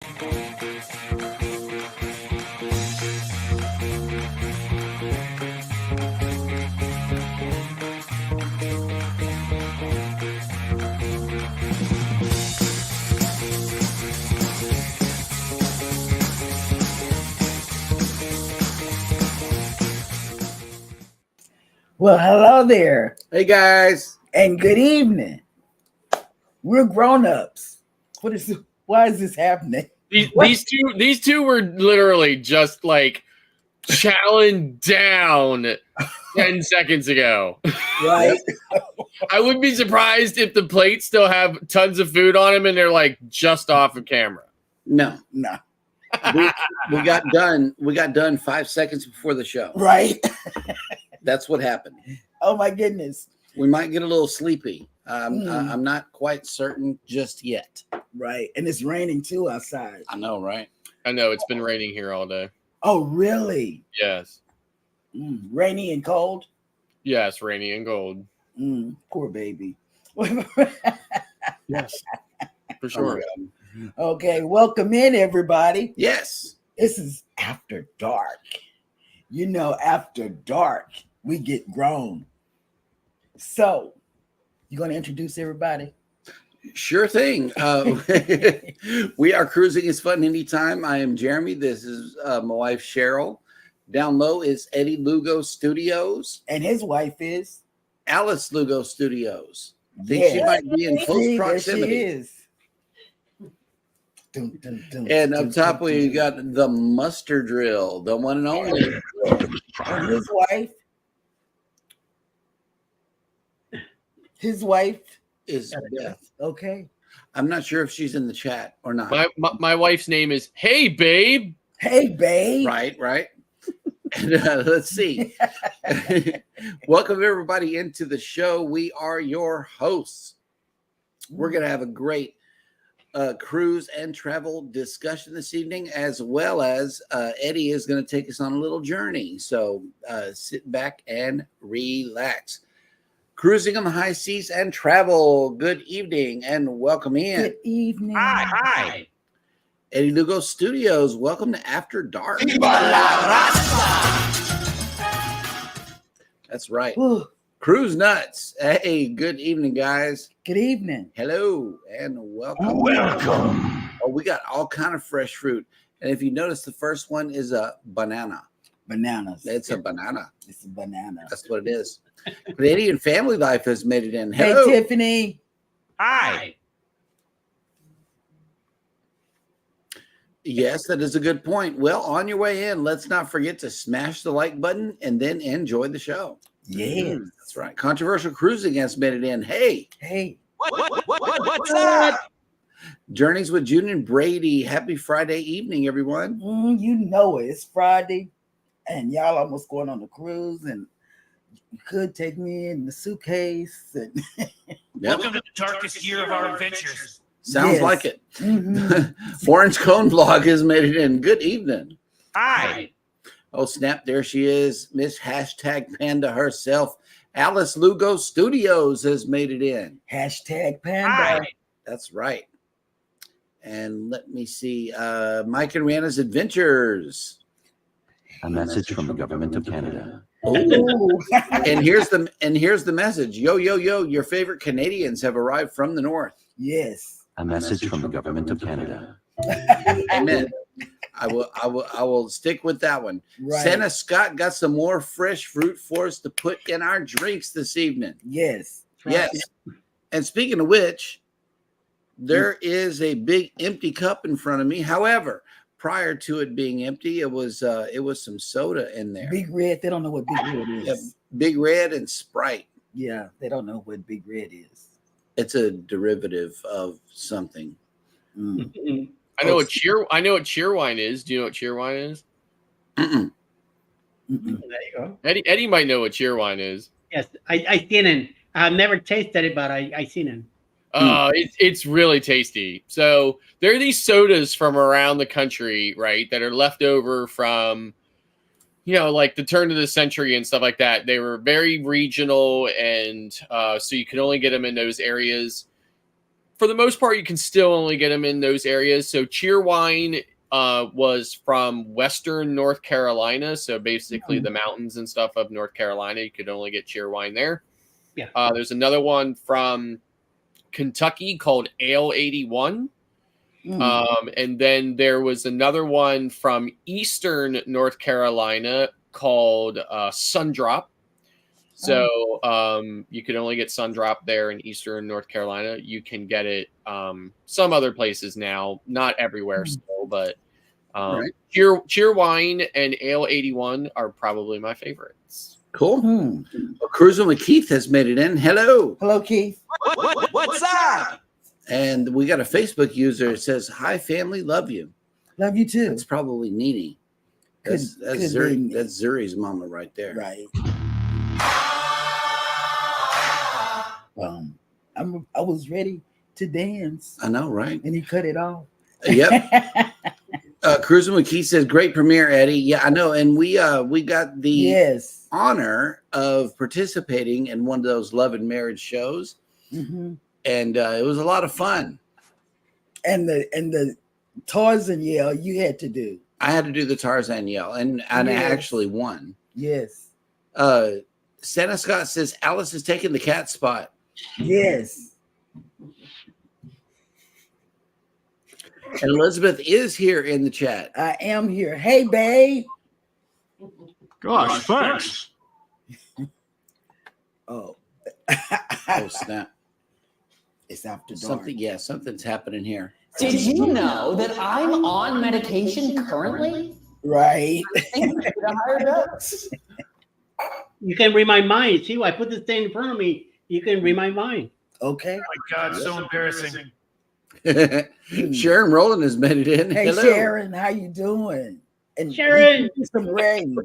Well, hello there. Hey guys. And good evening. We're grown-ups. Why is this happening? These two were literally just like chowing down 10 seconds ago. Right? I wouldn't be surprised if the plates still have tons of food on them and they're like just off of camera. No. We got done. We got done 5 seconds before the show. Right? That's what happened. Oh my goodness. We might get a little sleepy. I'm not quite certain just yet. Right. And it's raining too outside. I know, right? I know it's been raining here all day. Oh, really? Yes. Rainy and cold? Yes, rainy and cold. Poor baby. Yes. For sure. Okay, welcome in everybody. Yes. This is After Dark. You know, after dark, we get grown. So, you going to introduce everybody? Sure thing. We are Cruising is Fun Anytime. I am Jeremy. This is my wife, Cheryl. Down low is Eddie Lugo Studios. And his wife is? Alice Lugo Studios. I think she might be in close proximity. She is. And up top, we got the Muster Drill, the one and only. And his wife? His wife is Beth. Okay. I'm not sure if she's in the chat or not. My wife's name is Hey Babe. Hey Babe. Right. And, let's see. Welcome everybody into the show. We are your hosts. We're going to have a great cruise and travel discussion this evening, as well as Eddie is going to take us on a little journey. So sit back and relax. Cruising on the high seas and travel. Good evening and welcome in. Good evening. Hi. Eddie Lugo Studios. Welcome to After Dark. That's right. Ooh. Cruise Nuts. Hey, good evening, guys. Good evening. Hello and welcome. Oh, we got all kind of fresh fruit. And if you notice, the first one is a banana. Bananas. It's a banana. It's a banana. That's what it is. Canadian Family Life has made it in. Hello. Hey, Tiffany. Hi. Yes, that is a good point. Well, on your way in, let's not forget to smash the like button and then enjoy the show. Yes. That's right. Controversial Cruising has made it in. Hey. What's up? Journeys with June and Brady. Happy Friday evening, everyone. You know it. It's Friday, and y'all almost going on the cruise, and you could take me in the suitcase. And Welcome to the darkest year of our adventures. Sounds like it. Orange Cone Vlog has made it in. Good evening. Hi. Oh, snap. There she is. Miss Hashtag Panda herself. Alice Lugo Studios has made it in. Hashtag Panda. Hi. That's right. And let me see. Mike and Rihanna's Adventures. A message from the government of Canada. Oh. and here's the message. Yo, your favorite Canadians have arrived from the north. Yes. A message from the government of Canada. Amen. I will stick with that one. Right. Santa Scott got some more fresh fruit for us to put in our drinks this evening. Yes. Yes. And speaking of which, there is a big empty cup in front of me. However, prior to it being empty, it was some soda in there. Big Red. They don't know what Big Red is. Yeah, Big Red and Sprite. Yeah, they don't know what Big Red is. It's a derivative of something. I know what cheerwine is. Do you know what cheerwine is? Mm-mm. There you go. Eddie might know what cheerwine is. Yes, I seen it. I've never tasted it, but I seen it. It's really tasty. So there are these sodas from around the country, right, that are left over from, like the turn of the century and stuff like that. They were very regional, and so you can only get them in those areas. for the most part, you can still only get them in those areas. So Cheerwine was from Western North Carolina. So basically the mountains and stuff of North Carolina, you could only get Cheerwine there. Yeah. There's another one from Kentucky called Ale 81. And then there was another one from Eastern North Carolina called Sundrop. So you can only get Sundrop there in Eastern North Carolina. You can get it some other places now, not everywhere still, but Right. Cheerwine and Ale 81 are probably my favorites. Cool. Hmm. Well, Cruising with Keith has made it in. Hello. Hello, Keith. What's up? And we got a Facebook user that says, "Hi, family, love you." Love you too. That's probably Nene. That's Could Zuri, be. that's Zuri's mama right there. Right. I was ready to dance, I know, right? and he cut it off. Yep. Cruising with Keith says, "Great premiere, Eddie." Yeah, I know. And we got the Yes. honor of participating in one of those love and marriage shows, Hmm. and it was a lot of fun. And the Tarzan yell you had to do. I had to do the Tarzan yell, and I Yes. actually won. Yes. Santa Scott says Alice is taking the cat spot. Yes. And Elizabeth is here in the chat. I am here. Hey, babe. Gosh, thanks. Oh. Oh snap! It's after dark. Something's happening here. Did you know that I'm on medication currently? Right. I think I should have hired us. You can read my mind. See, I put this thing in front of me. You can read my mind. Okay. Oh my God, so embarrassing. Sharon Rowland has made it in. Hey, Hello. Sharon, how you doing? And Sharon! some rain.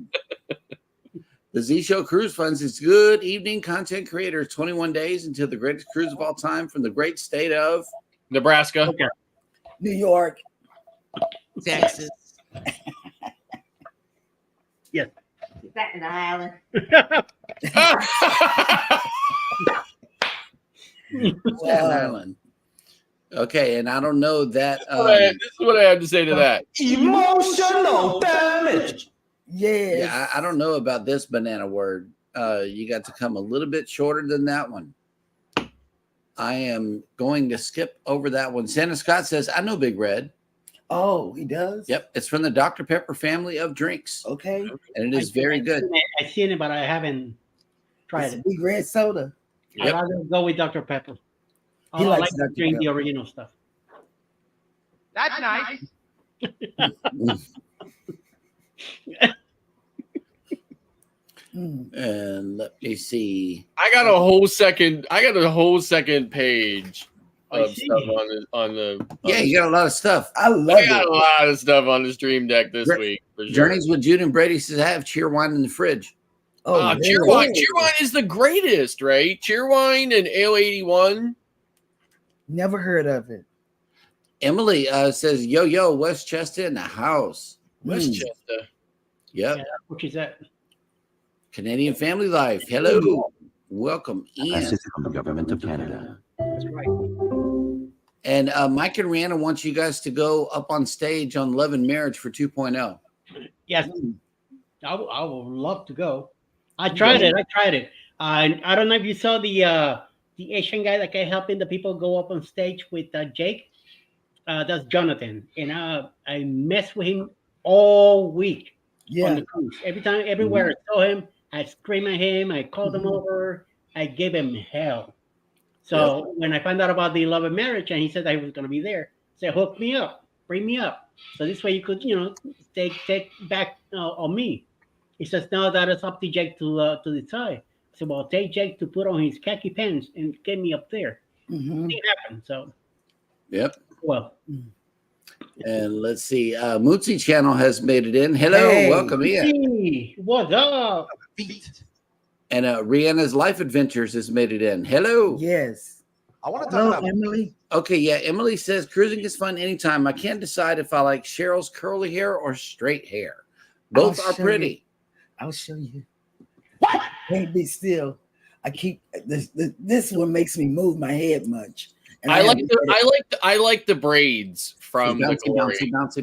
The Z Show Cruise Funds is good evening, content creators. 21 days until the greatest cruise of all time from the great state of Nebraska. Okay. New York. Texas. Yes. Staten Island. Staten Island. Okay, and I don't know that. This is what I have to say to that. Emotional damage. Yes. Yeah, I don't know about this banana word. You got to come a little bit shorter than that one. I am going to skip over that one. Santa Scott says, "I know Big Red." Oh, he does? Yep, it's from the Dr. Pepper family of drinks, Okay. and it is very good. I've seen it, but I haven't tried It's it. Big red soda. I'd rather go with Dr. Pepper. I He like likes to Dr. drink the Pepper. original stuff. That's nice. Mm. And let me see. I got a whole second page I of see. stuff on the Yeah, you got a lot of stuff. I love I got it. a lot of stuff on the stream deck this Jour- week. For sure. Journeys with Jude and Brady says, "I have cheer wine in the fridge." Oh, Cheerwine. really? Cheerwine is the greatest, right? Cheerwine and Ale 81. Never heard of it. Emily says, "Yo, Westchester in the house." Westchester. Yep. Yeah. Which is that? Canadian Family Life. Hello. Welcome, A Ian. message from the government of Canada. That's right. And Mike and Rihanna want you guys to go up on stage on Love and Marriage for 2.0. Yes. I would love to go. I tried it. I don't know if you saw the Asian guy that can helping the people go up on stage with Jake. That's Jonathan. And I messed with him all week on Yeah. the cruise. Everywhere I saw him, I screamed at him. I called him over. I gave him hell. So when I found out about the Love and Marriage and he said that he was going to be there, I said, hook me up, bring me up. So this way you could, take back on me. He says, no, that is up to Jake to decide. I said, well, take Jake to put on his khaki pants and get me up there. Mhm. It happened. So, Yep. well, And let's see. Mootsie Channel has made it in. Hello. Hey. Welcome in. hey, what's up? And Rihanna's Life Adventures has made it in. Hello. Yes. I want to talk Hello, about Emily. Okay, yeah. Emily says cruising is fun anytime. I can't decide if I like Cheryl's curly hair or straight hair. Both I'll are show pretty. I'll show you. What? Can't be still. I keep this one makes me move my head much, And I haven't said it. I like the braids from the bouncy, glory.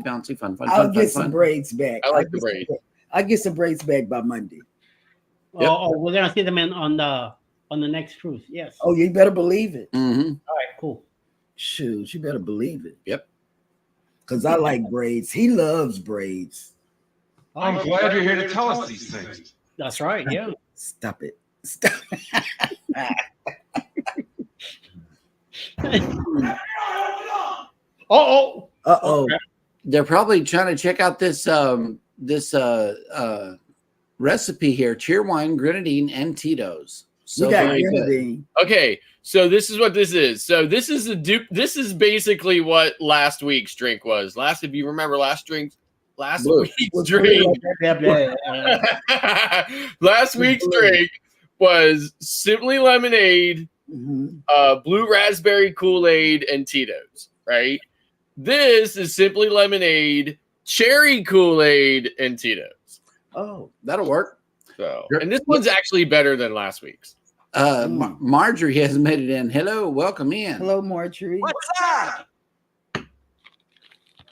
bouncy, fun. I'll get some braids back. I like I'll the get some- braids. I'll get some braids back by Monday. Yep. Oh, we're gonna see them on the next cruise. Yes. Oh, you better believe it. Mm-hmm. All right. Cool. Shoot, you better believe it. Yep. Because I like braids. He loves braids. I'm glad you're here to tell us these things. That's right. Yeah. Stop it. Stop. Oh. Uh-oh. They're probably trying to check out this recipe here: Cheerwine, grenadine, and Tito's. So We got very good. grenadine. Okay, so this is what this is. So this is a dupe. This is basically what last week's drink was. If you remember last Blue. week's drink. Last week's drink was simply lemonade, Mhm. blue raspberry Kool-Aid, and Tito's. Right. This is simply lemonade, cherry Kool-Aid, and Tito's. Oh, That'll work. So, and this one's actually better than last week's. Marjorie has made it in. Hello, welcome in. hello, Marjorie. What's up?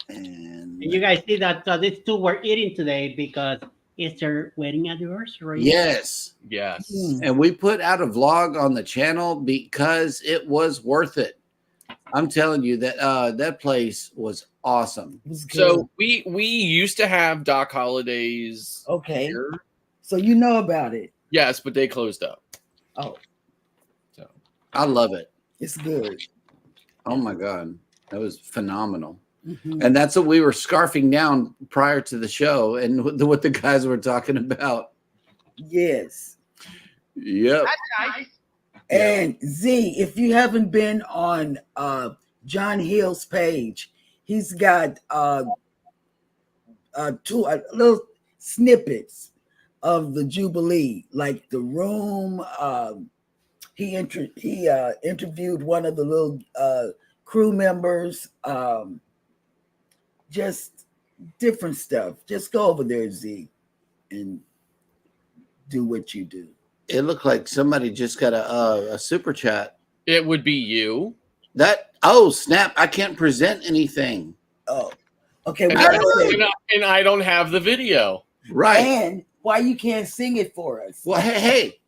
And And you guys see that these two were eating today because it's their wedding anniversary. yes, Yes. Mm. and we put out a vlog on the channel because it was worth it. I'm telling you that that place was awesome. It was good. So we used to have Doc Holidays okay. here. So you know about it. Yes, but they closed up. Oh, So I love it. it's good. Oh my god, that was phenomenal. Mhm. And that's what we were scarfing down prior to the show, and what the guys were talking about. Yes. Yep. And Z, if you haven't been on John Hill's page, he's got two little snippets of the Jubilee, like the room. He interviewed one of the little crew members. Just different stuff. Just go over there, Z, and do what you do. It looked like somebody just got a super chat. it would be you. Oh snap! I can't present anything. Oh, okay. And, We gotta say, and I don't have the video. Right. and why you can't sing it for us? Well, hey,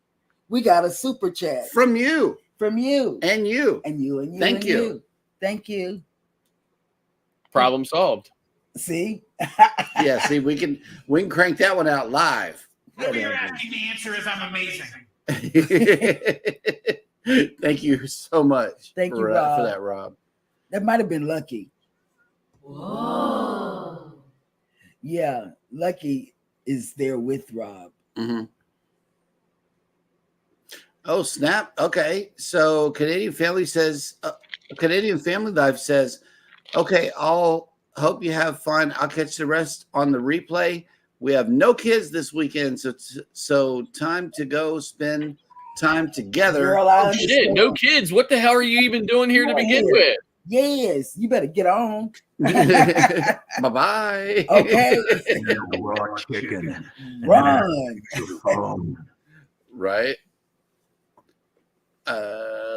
We got a super chat from you from you and you. and you and you. Thank and you. Thank you. Problem solved. See? Yeah. See, we can crank that one out live. Whatever you're asking, the answer is I'm amazing. Thank you so much. Thank you, for Rob. that, Rob. That might have been Lucky. Whoa. Yeah, Lucky is there with Rob. Mhm. Oh snap! Okay, so Canadian Family Life says, "Okay, I'll hope you have fun. I'll catch the rest on the replay. We have no kids this weekend, so time to go spend time together." Girl, I Shit, understand. no kids. What the hell are you even doing here to begin with? Yes, you better get on. Bye bye. Okay. Raw chicken. Run. Right.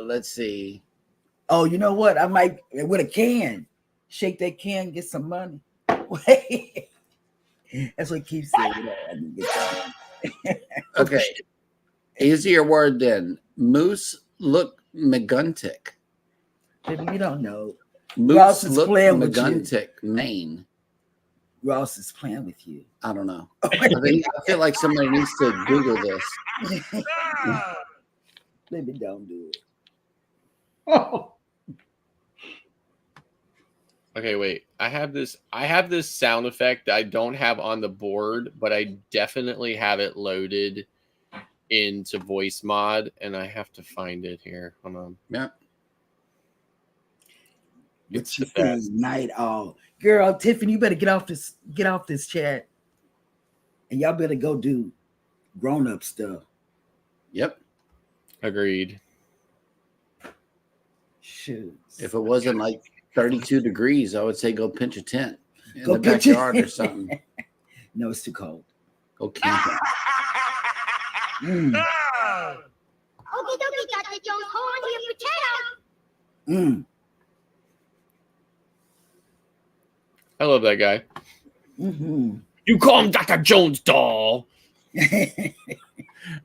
Let's see. Oh, you know what? I might with a can. Shake that can, get some money. That's what keeps saying. You know, I can get that. Okay. Easier word then. Moose look McGuntick. Baby, you don't know. Moose Ross is look playing with you. McGuntick, Maine. Ross is playing with you. I don't know. I feel like somebody needs to Google this. Baby, don't do it. Oh. Okay, wait. I have this sound effect that I don't have on the board, but I definitely have it loaded into voice mod, and I have to find it here. Hold on. Yeah. What It's you the best. think, night owl. Girl, Tiffany, you better get off this chat. And y'all better go do grown-up stuff. Yep. Agreed. Shoot. If it wasn't like 32 degrees, I would say go pinch a tent in Go the pinch it. backyard or something. No, it's too cold. Go camping. Mm, Okie dokie, Dr. Jones, hold on to your potato. mm. I love that guy. Mhm. You call him Dr. Jones, doll. Hey,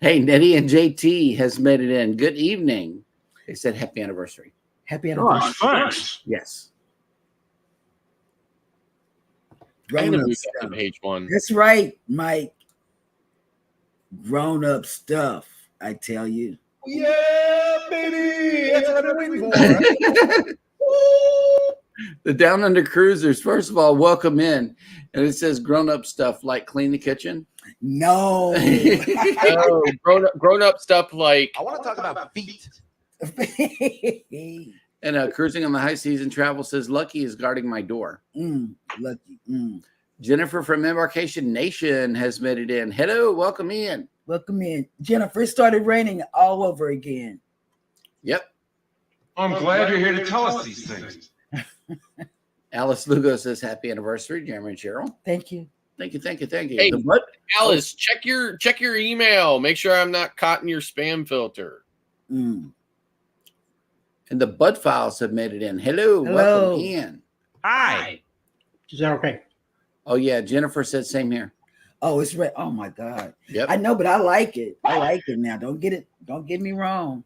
Nettie and JT has made it in. Good evening. They said happy anniversary. Happy Gosh, anniversary. thanks. Yes. I had to Grown-up move that to stuff. page 1. That's right, Mike. Grown up stuff, I tell you. Yeah, baby. That's what I've been waiting for. The Down Under Cruisers, first of all, welcome in. And it says grown up stuff like clean the kitchen. No. Oh, grown up stuff like I want to talk about feet. And Cruising on the High Season Travel says Lucky is guarding my door. Lucky. Jennifer from Embarkation Nation has made it in. Hello, welcome in. Welcome in. Jennifer, it started raining all over again. Yep. I'm glad you're here to tell us these things. Alice Lugo says happy anniversary, Jeremy and Cheryl. Thank you. Thank you. Hey, Alice, check your email. Make sure I'm not caught in your spam filter. Mm. And the Bud Files have made it in. Hello, Hello. welcome in. Hi. Is that okay? Oh yeah, Jennifer said same here. Oh, it's red. Oh my God. Yep. I know, but I like it. I like it now. Don't get me wrong.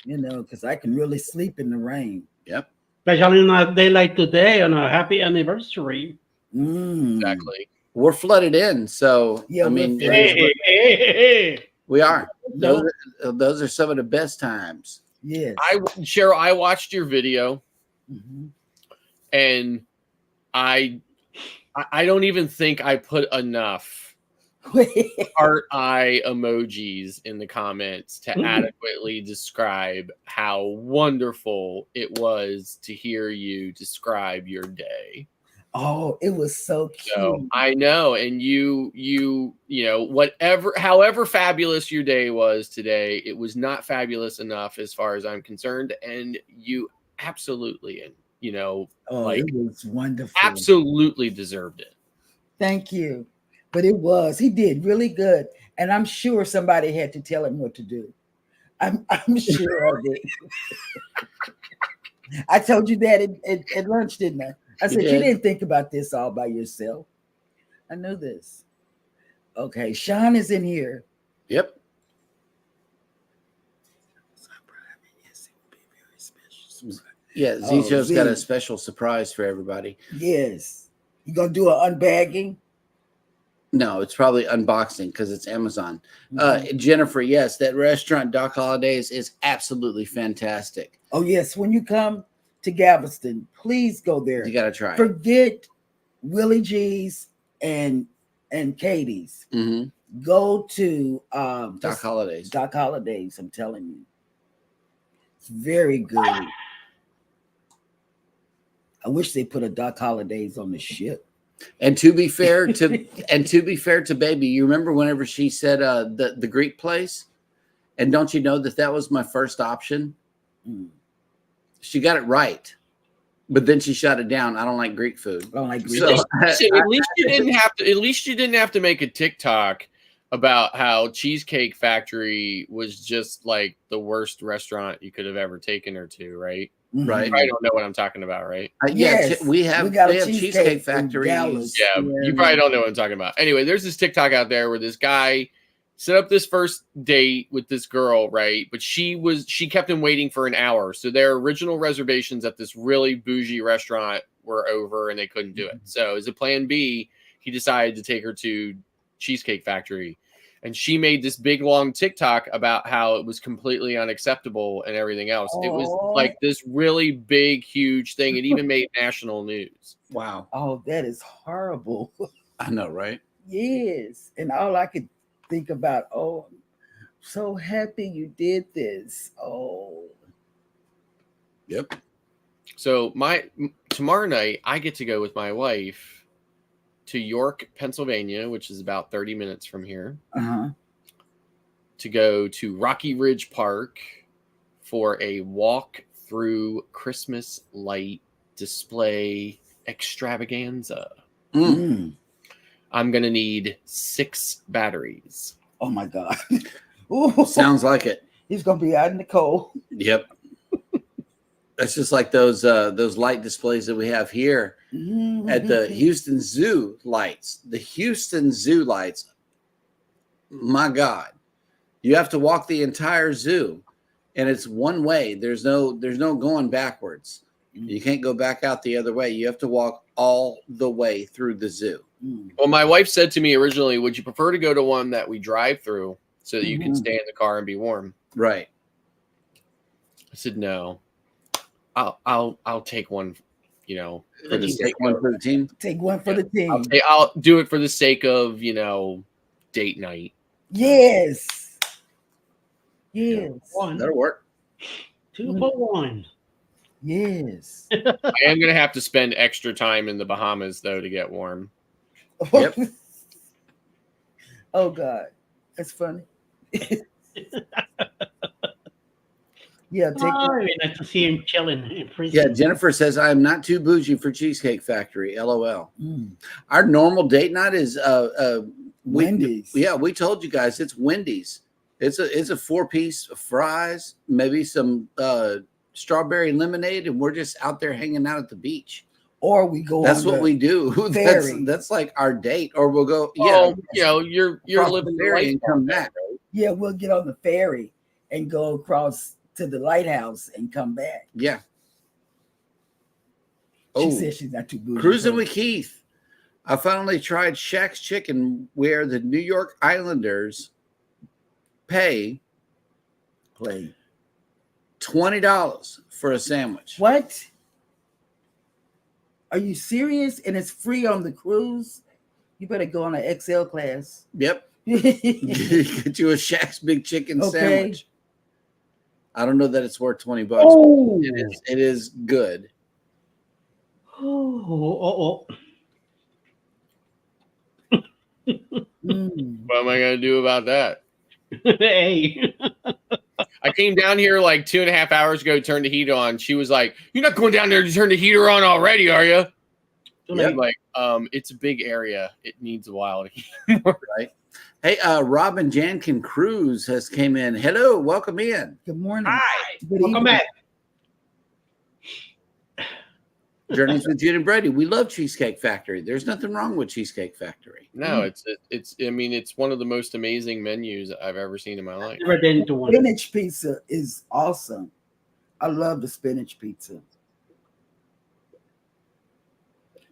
You know, because I can really sleep in the rain. Yep. Especially on a day like today, on a happy anniversary. Exactly. We're flooded in, so Yeah, I mean, we're it is Hey. what- we are. Those are some of the best times. Yes. Cheryl, I watched your video Mhm. and I don't even think I put enough heart eye emojis in the comments to adequately describe how wonderful it was to hear you describe your day. Oh, it was so cute. So I know, and you know, however fabulous your day was today, it was not fabulous enough as far as I'm concerned, and you absolutely, and you know, It was wonderful. absolutely deserved it. Thank you. But it was. He did really good. And I'm sure somebody had to tell him what to do. I'm sure I did. I told you that at lunch, didn't I? I said, you didn't think about this all by yourself. I know this. Okay, Sean is in here. Yep. Yeah, Zicho's got a special surprise for everybody. Yes. You gonna do an unbagging? No, it's probably unboxing because it's Amazon. Jennifer, yes, that restaurant Doc Holidays is absolutely fantastic. Oh, yes. When you come to Galveston, please go there. You got to try it. Forget Willie G's and Katie's. Mm-hmm. Go to Doc Holidays. Doc Holidays, I'm telling you. It's very good. I wish they put a Doc Holidays on the ship. And to be fair to Baby, you remember whenever she said the Greek place? And don't you know that was my first option? She got it right. But then she shut it down. I don't like Greek food. I don't like Greek food. At least you didn't have to make a TikTok about how Cheesecake Factory was just like the worst restaurant you could have ever taken her to, right? Right. I don't know what I'm talking about, right? Yes, we have Cheesecake Factory. Yeah, you probably don't know what I'm talking about. Anyway, there's this TikTok out there where this guy set up this first date with this girl, right? But she kept him waiting for an hour. So their original reservations at this really bougie restaurant were over and they couldn't do it. So as a plan B, he decided to take her to Cheesecake Factory. And she made this big long TikTok about how it was completely unacceptable and everything else. It was like this really big, huge thing. It even made national news. Wow. Oh, that is horrible. I know, right? Yes. And all I could think about, I'm so happy you did this. Oh. Yep. So tomorrow night, I get to go with my wife to York, Pennsylvania, which is about 30 minutes from here, to go to Rocky Ridge Park for a walk through Christmas light display extravaganza. I'm going to need 6 batteries. Oh my God. Ooh. Sounds like it. He's going to be out in the cold. Yep. That's just like those light displays that we have here. at the Houston Zoo lights. The Houston Zoo lights, my God, you have to walk the entire zoo, and it's one way. There's no going backwards. You can't go back out the other way. You have to walk all the way through the zoo. Well, my wife said to me originally, "Would you prefer to go to one that we drive through so that you can Mhm. stay in the car and be warm?" Right. I said, "No, I'll take one. You know, for the sake Take one for the team. Take one for the team. I'll do it for the sake of date night." Yes. Yes. One, That'll work. 2 for 1. Yes. I am gonna have to spend extra time in the Bahamas though to get warm. Yep. Oh God, that's funny. Yeah, take Oh, it'd be nice to see him chilling in prison. Yeah, Jennifer says I am not too bougie for Cheesecake Factory. LOL. Mm. Our normal date night is Wendy's. we told you guys it's Wendy's. It's a 4-piece fries, maybe some strawberry lemonade, and we're just out there hanging out at the beach. Or we go. That's on what the we do. ferry. That's like our date. Or we'll go. Oh, you're across living the the ferry life. and come back. Yeah, we'll get on the ferry and go across to the lighthouse and come back. Yeah. She Oh, said she's not too bougie. cruising for with Keith. I finally tried Shaq's Chicken, where the New York Islanders pay play. $20 for a sandwich. What? Are you serious? And it's free on the cruise? You better go on an XL class. Yep. Okay. Get you a Shaq's Big Chicken Okay. sandwich. I don't know that it's worth $20. Oh, It is good. oh. Mm. What am I gonna do about that? Hey. I came down here like 2.5 hours ago, turned the heat on. She was like, "You're not going down there to turn the heater on already, are you?" Yep. Like, it's a big area. It needs a while to heat. Right. Hey, Robin Jankin Cruz has came in. Hello, welcome in. Good morning. Hi. Good Welcome evening. back. Journeys with Jude and Brady. We love Cheesecake Factory. There's nothing wrong with Cheesecake Factory. No, it's I mean, it's one of the most amazing menus I've ever seen in my life. Never been to one. Spinach pizza is awesome. I love the spinach pizza.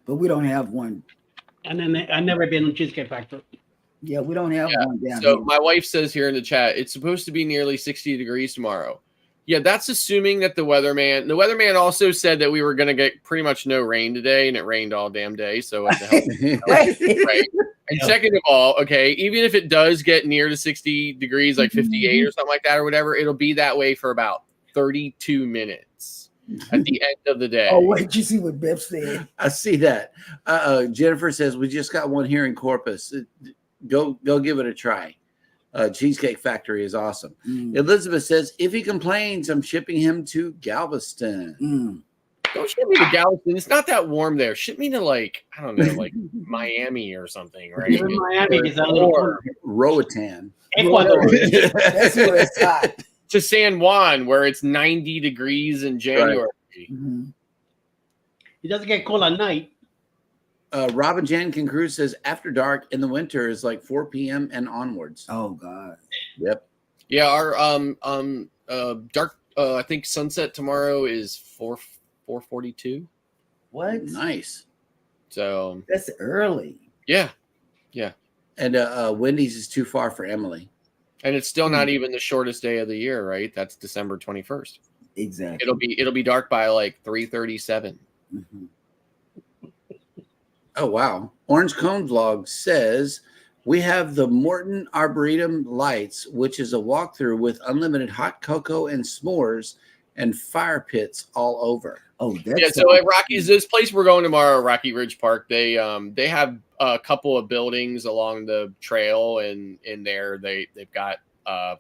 But we don't have one. And then I never been to Cheesecake Factory. Yeah, we don't have Yeah, one down So here. my wife says here in the chat, it's supposed to be nearly 60 degrees tomorrow. Yeah, that's assuming that the weatherman also said that we were going to get pretty much no rain today, and it rained all damn day. So what the hell? Right. And second of all, okay, even if it does get near to 60 degrees, like 58 or something like that or whatever, it'll be that way for about 32 minutes at the end of the day. Oh, wait, you see what Biff said? I see that. Jennifer says we just got one here in Corpus. Go give it a try. Cheesecake Factory is awesome. Mm. Elizabeth says if he complains, I'm shipping him to Galveston. Mm. Don't ship me to Galveston. It's not that warm there. Ship me to like, I don't know, like Miami or something, right? Even Miami is a little Or Roatan. Ecuador. That's where it's hot. To San Juan, where it's 90 degrees in January. Mhm. It doesn't get cold at night. Robin Jankin Cruz says after dark in the winter is like 4 p.m. and onwards. Oh God. Yep. Yeah, our dark I think sunset tomorrow is 4:42. What? Nice. So That's early. yeah. And Wendy's is too far for Emily. And it's still not even the shortest day of the year, right? That's December 21st. Exactly. It'll be dark by like 3:37. Mhm. Oh wow. Orange Cone Vlog says we have the Morton Arboretum Lights, which is a walkthrough with unlimited hot cocoa and s'mores and fire pits all over. Oh, that's Yeah, so at Rocky's, this place we're going tomorrow, Rocky Ridge Park, they have a couple of buildings along the trail, and in there they've got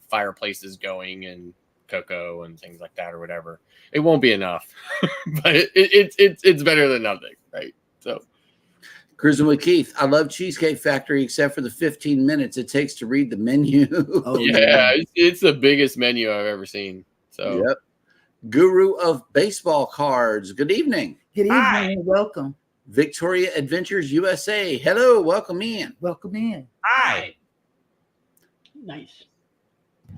fireplaces going and cocoa and things like that or whatever. It won't be enough, but it's better than nothing, right? So Cruising with Keith. I love Cheesecake Factory except for the 15 minutes it takes to read the menu. Oh, yeah, it's the biggest menu I've ever seen. So Yep. Guru of baseball cards. Good evening. Good evening. Hi. And welcome. Victoria Adventures USA. Hello, welcome in. Welcome in. Hi. Nice.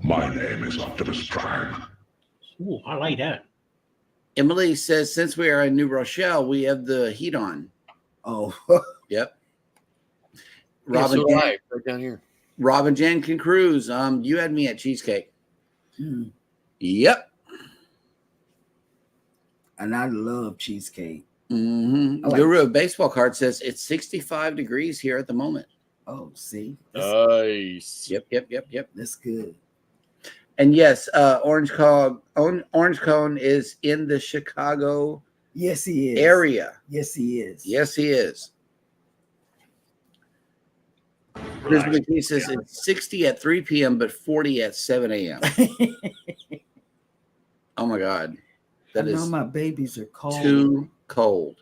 My name is Optimus Prime. Ooh, I like that. Emily says, since we are in New Rochelle, we have the heat on. Oh, Yep. Yeah, so Robin, do I, right down here. Robin Jan can cruise. You had me at Cheesecake. mm. Yep. And I love cheesecake. Mm-hmm. I like Guru baseball card says it's 65 degrees here at the moment. Oh, see, Nice. Yep. that's good. And yes, Orange Cone is in the Chicago Yes, he is. area. Yes, he is. Yes, he is. Chris McKee says it's 60 at 3 p.m. but 40 at 7 a.m. Oh my God, that I know is my babies are cold. too cold.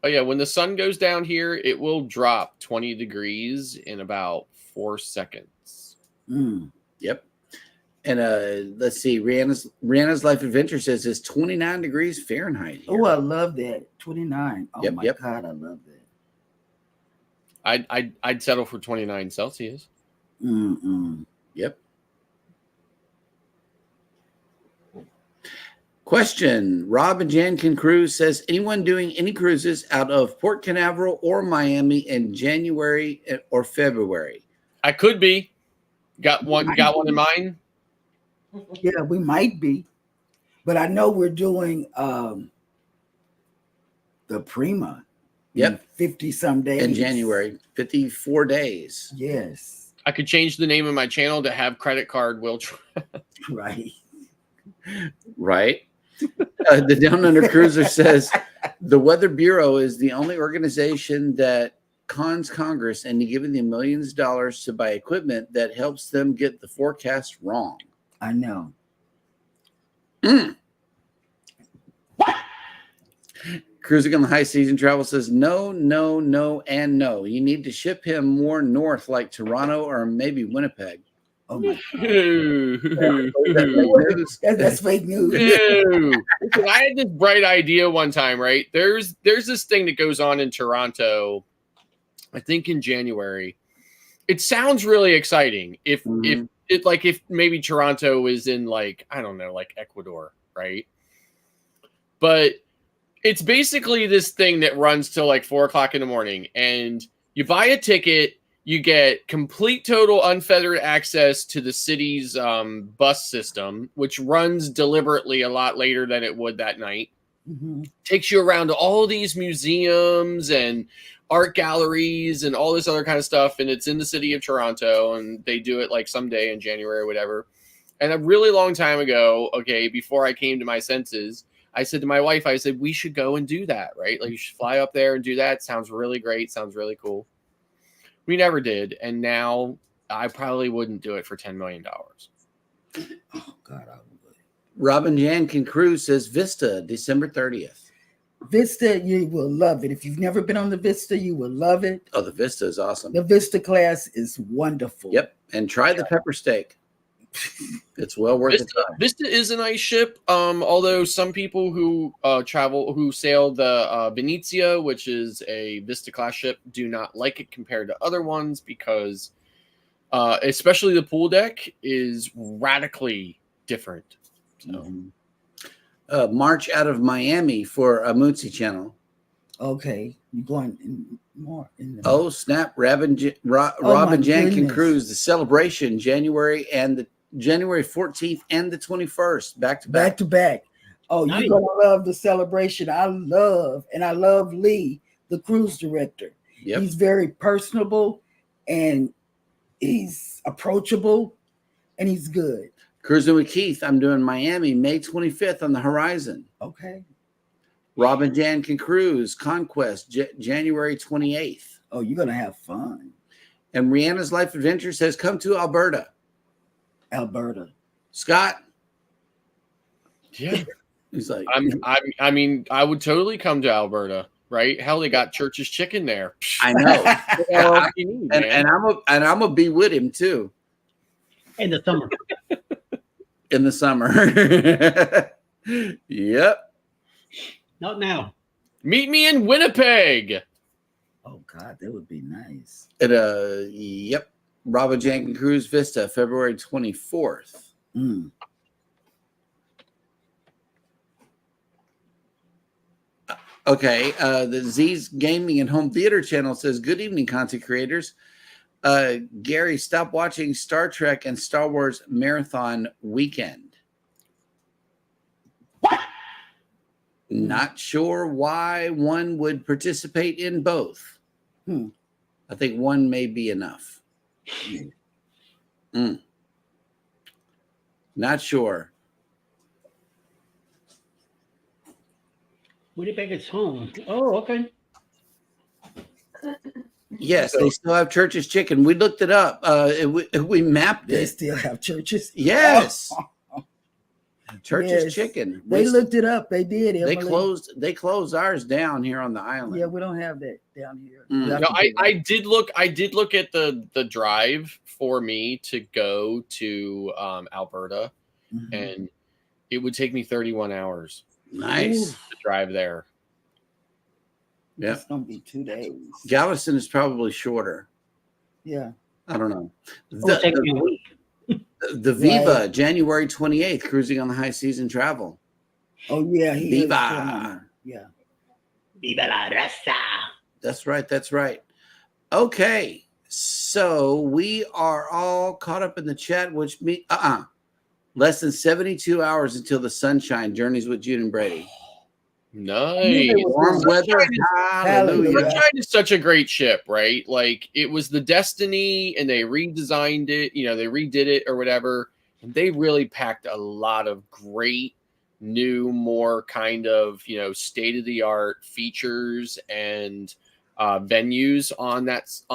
Oh yeah, when the sun goes down here, it will drop 20 degrees in about 4 seconds. Mm. Yep. And let's see, Rihanna's Life Adventure says it's 29 degrees Fahrenheit here. Oh, I love that. 29. Oh Yep, my yep. God, I love that. I'd settle for 29 Celsius. Mm-mm. Yep. Question. Rob and Jan can cruise says, anyone doing any cruises out of Port Canaveral or Miami in January or February? I could be. Got one in mind. Yeah, we might be. But I know we're doing the Prima. Yep. 50 some days. In January, 54 days. Yes. I could change the name of my channel to have credit card will Right. Right. The Down Under Cruiser says the Weather Bureau is the only organization that cons Congress into giving them millions of dollars to buy equipment that helps them get the forecast wrong. I know. Cruising on the High Season Travel says no, and no. You need to ship him more north, like Toronto or maybe Winnipeg. Oh my God. That's fake news. Listen, I had this bright idea one time, right? There's this thing that goes on in Toronto, I think in January. It sounds really exciting. If maybe Toronto is in like, I don't know, like Ecuador, right? But it's basically this thing that runs till like 4 o'clock in the morning, and you buy a ticket, you get complete, total, unfettered access to the city's bus system, which runs deliberately a lot later than it would that night. Mm-hmm. Takes you around to all these museums and art galleries and all this other kind of stuff, and it's in the city of Toronto, and they do it like someday in January or whatever. And a really long time ago, okay, before I came to my senses, I said to my wife, I said, we should go and do that, right? Like, you should fly up there and do that. Sounds really great. Sounds really cool. We never did. And now I probably wouldn't do it for $10 million. Oh, God, I would. Robin Jan can cruise says Vista, December 30th. Vista, you will love it. If you've never been on the Vista, you will love it. Oh, the Vista is awesome. The Vista class is wonderful. Yep. And try the pepper steak. It's well worth the time. Vista is a nice ship. Although some people who sail the Venezia, which is a Vista class ship, do not like it compared to other ones because especially the pool deck is radically different. So March out of Miami for a Mootsie channel. Okay. You're going in more in the Oh, snap. Robin Jan can cruise the celebration January 14th and the 21st back to back. back to back. Oh, Nice. you're gonna love the celebration. I love Lee, the cruise director. Yep. He's very personable and he's approachable and he's good. Cruising with Keith. I'm doing Miami May 25th on the horizon. Okay. Robin Jan can cruise Conquest January 28th. Oh, you're gonna have fun. And Rihanna's Life Adventure says come to Alberta. Alberta. Scott. yeah, He's like, I mean, I would totally come to Alberta, right? Hell, they got Church's Chicken there. I know. What else do you need, man? and I'm gonna be with him too In the summer. in the summer. Yep. Not now. Meet me in Winnipeg. Oh God, that would be nice. At yep, Bravo Jank Cruise Vista, February 24th. Mm. Okay, the Z's Gaming and Home Theater channel says, "Good evening, content creators. Gary, stop watching Star Trek and Star Wars Marathon Weekend." What? Not sure why one would participate in both. I think one may be enough. Not sure. Winnipeg is home. Oh, okay. Yes, they still have Church's Chicken. We looked it up. We mapped They it. still have churches. Yes. Church's Yes. Chicken. They looked it up. They did. They Emily. closed ours down here on the island. Yeah, we don't have that down here. Mm. We have No, to do I that. did look. I did look at the drive for me to go to Alberta, Mhm. and it would take me 31 hours Nice. to drive there. Yeah. It's gonna be 2 days. Galveston is probably shorter. Yeah. I don't know. It'll take me a week. The Viva, January 28th, cruising on the high season travel. Oh yeah. He is Viva. coming. Yeah. Viva la raza. That's right. That's right. Okay. So we are all caught up in the chat, which means less than 72 hours until the Sunshine Journeys with Jude and Brady. Nice. Warm weather. Hallelujah. Sunshine is such a great ship, right? Like it was the Destiny, and they redesigned it. You know, they redid it or whatever, and they really packed a lot of great new, more kind of state of the art features and venues on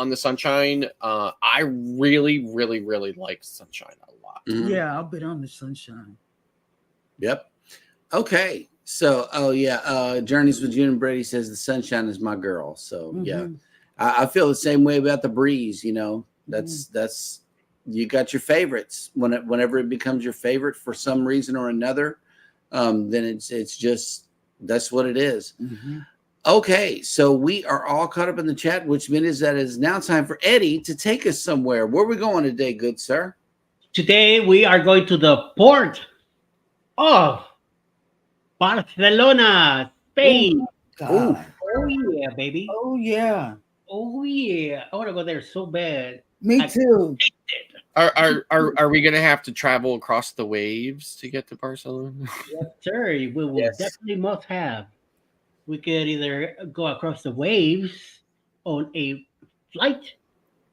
the Sunshine. I really, really, really like Sunshine a lot. Mhm. Yeah, I'll bet on the Sunshine. Yep. Okay. So, Journeys with June and Brady says the Sunshine is my girl. So, yeah, Mhm. I feel the same way about the Breeze. That's you got your favorites. Whenever it becomes your favorite for some reason or another, then it's just that's what it is. Mhm. Okay, so we are all caught up in the chat, which means that it is now time for Eddie to take us somewhere. Where are we going today, good sir? Today we are going to the port of Barcelona, Spain. God. Oh yeah, baby. Oh yeah. Oh yeah. I want to go there so bad. Me too. Are we gonna have to travel across the waves to get to Barcelona? Yes, sir. We will Yes. definitely must have. We could either go across the waves on a flight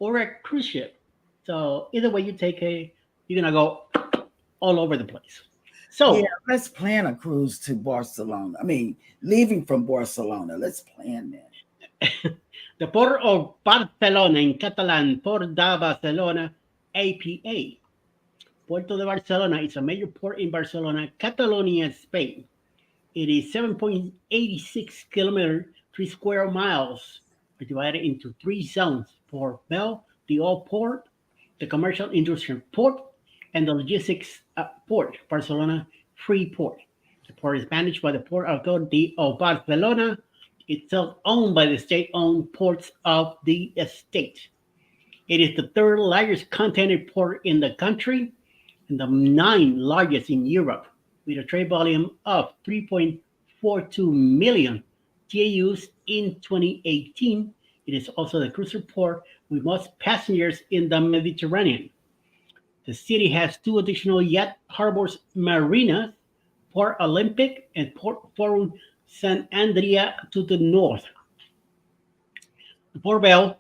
or a cruise ship. So either way you take you're gonna go all over the place. So Yeah, let's plan a cruise to Barcelona. I mean, leaving from Barcelona. Let's plan that. the Port of Barcelona in Catalan, Port de Barcelona, APA. Puerto de Barcelona is a major port in Barcelona, Catalonia, Spain. It is 7.86 kilometers, 3 square miles, divided into 3 zones: Port Bell, the old port, the commercial industrial port, and the logistics port, Barcelona Free Port. The port is managed by the Port Authority of Barcelona, itself owned by the state-owned ports of the state. It is the 3rd largest container port in the country and the 9th largest in Europe, with a trade volume of 3.42 million TEUs in 2018. It is also the cruiser port with most passengers in the Mediterranean. The city has 2 additional yacht harbors, marinas, Port Olympic and Port Forum San Andrea to the north. The Port Bell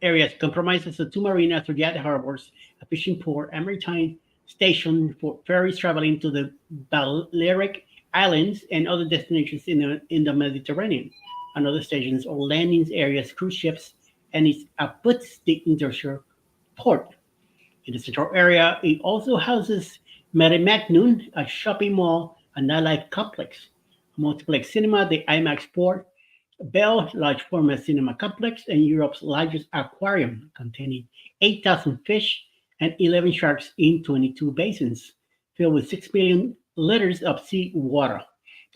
area comprises the 2 marinas or yacht harbors, a fishing port, a maritime station for ferries traveling to the Balearic Islands and other destinations in the Mediterranean, and other stations or landing areas, cruise ships, and it abuts the industrial port. In the central area, it also houses Maremagnum, a shopping mall, a nightlife complex, a multiplex cinema, the IMAX Port Bell large format cinema complex, and Europe's largest aquarium, containing 8,000 fish and 11 sharks in 22 basins, filled with 6 million liters of sea water.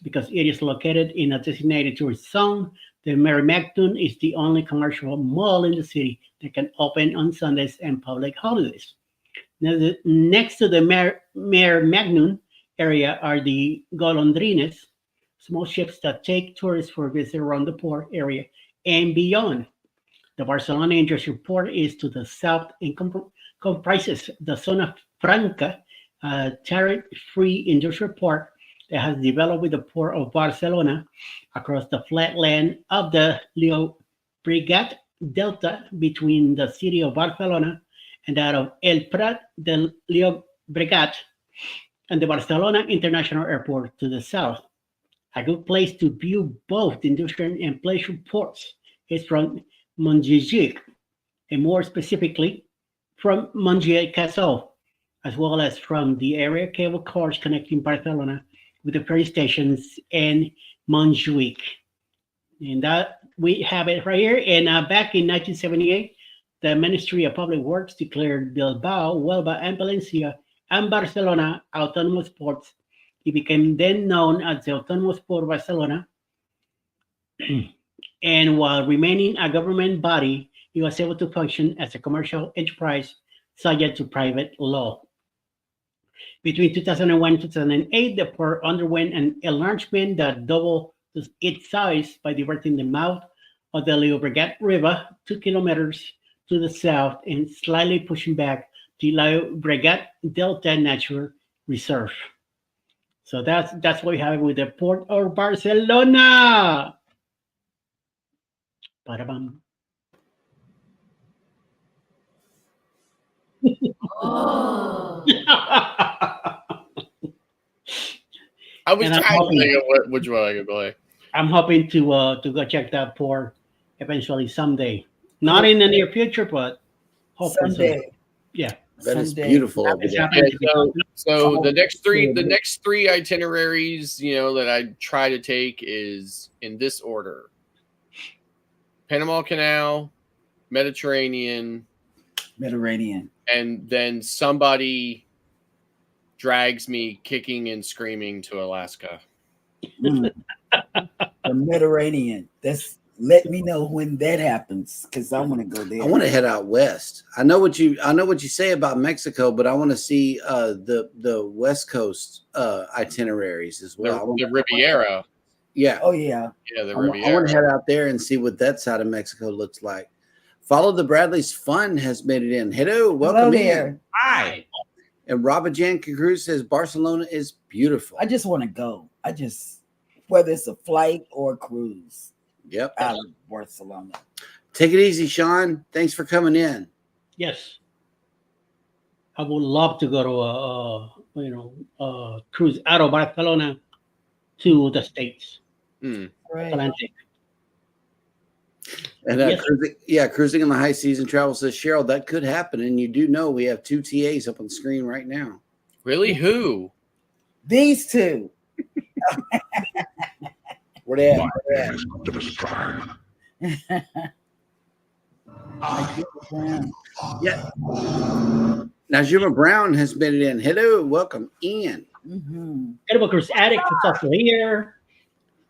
because it is located in a designated tourist zone. The Merrimackton is the only commercial mall in the city that can open on Sundays and public holidays. Now, next to the Merrimackton area are the Golondrines, small ships that take tourists for a visit around the port area and beyond. The Barcelona Industrial Port is to the south and comprises the Zona Franca, a tariff-free industrial port that has developed with the Port of Barcelona across the flat land of the Llobregat Delta between the city of Barcelona and that of El Prat del Llobregat, and the Barcelona International Airport to the south. A good place to view both industrial and pleasure ports is from Montjuïc, and more specifically from Montjuïc-Casals, as well as from the area cable cars connecting Barcelona with the ferry stations in Montjuïc. And that we have it right here. And back in 1978, the Ministry of Public Works declared Bilbao, Huelva, and Valencia and Barcelona autonomous ports. It became then known as the Autonomous Port of Barcelona. And while remaining a government body, it was able to function as a commercial enterprise subject to private law. Between 2001 and 2008, the port underwent an enlargement that doubled its size by diverting the mouth of the Llobregat River 2 kilometers to the south and slightly pushing back the Llobregat Delta Natural Reserve. So that's what we have with the Port of Barcelona. Ba-da-bum. I was And I'm trying to hoping- think of which one I could play. I'm hoping to go check that port eventually someday. Not in the near future, but hopefully Someday. Yeah. That is Someday. beautiful over It's there. happening. So the next three itineraries, that I try to take is in this order: Panama Canal, Mediterranean, and then somebody drags me kicking and screaming to Alaska. The Mediterranean. Let me know when that happens, because I want to go there. I want to head out west. I know what you say about Mexico, but I want to see the West Coast itineraries as well. The Riviera. Yeah. Oh yeah. Yeah, the I want Riviera. to head out there and see what that side of Mexico looks like. Follow the Bradley's Fun has made it in. Hello, welcome in. Hi. And Robert Jan Cruz says Barcelona is beautiful. I just want to go. Whether it's a flight or a cruise Yep. out of Barcelona. Take it easy, Sean. Thanks for coming in. Yes. I would love to go to a cruise out of Barcelona to the States. Right. Atlantic. And cruising in the high season travel says Cheryl, that could happen. And you do know we have 2 TAs up on the screen right now. Really? Who? These two. Where they My at? name is Optimus Prime. Yeah. Now, Juma Brown has made it in. Hello, welcome in. Mm-hmm. Edible Cruise Addict is also here.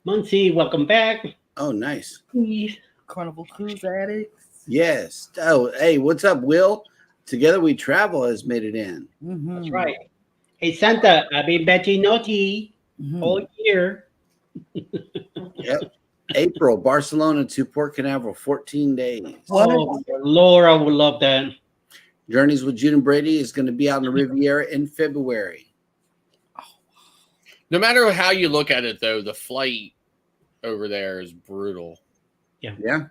Muncie, welcome back. Oh, nice. Carnival Cruise Addicts. Yes. Oh, hey, what's up, Will? Together We Travel has made it in. Mm-hmm. That's right. Hey, Santa, I've been betting naughty Mm-hmm. all year. Yep. April, Barcelona to Port Canaveral, 14 days. What? Oh, Laura would love that. Journeys with June and Brady is going to be out in the Riviera in February. No matter how you look at it, though, the flight over there is brutal. Yeah.